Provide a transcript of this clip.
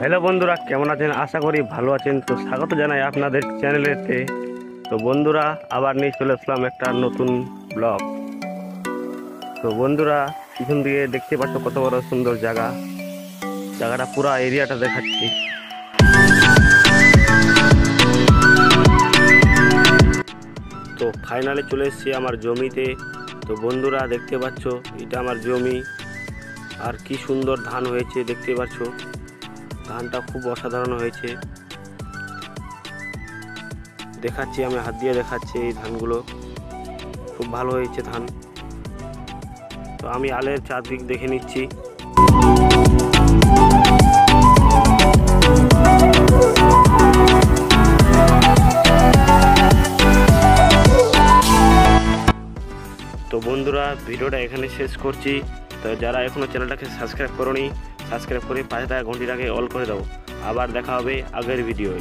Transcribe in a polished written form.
Hello বন্ধুরা, কেমন আছেন? আশা করি ভালো আছেন। তো স্বাগত জানাই আপনাদের চ্যানেলেতে। তো বন্ধুরা, আবার নিয়ে চলে আসলাম একটা নতুন ব্লগ। তো বন্ধুরা, পিছন দিকে দেখতে পাচ্ছ কত বড় সুন্দর জায়গাটা পুরা এরিয়াটা দেখাচ্ছি। তো ফাইনালে চলে এসেছি আমার জমিতে। তো বন্ধুরা দেখতে পাচ্ছ, এটা আমার জমি, আর কি সুন্দর ধান হয়েছে দেখতে পাচ্ছ। ধানটা খুব অসাধারণ হয়েছে, দেখাচ্ছি, আমি হাত দিয়ে দেখাচ্ছি। এই ধানগুলো খুব ভালো হয়েছে ধান। তো আমি আলের চারদিক দেখে নিচ্ছি। তো বন্ধুরা, ভিডিওটা এখানে শেষ করছি। তো যারা এখনো চ্যানেলটাকে সাবস্ক্রাইব করোনি, সাবস্ক্রাইব করে পাশে থাকা ঘন্টিটাকে অল করে দাও। আবার দেখা হবে আগের ভিডিওয়।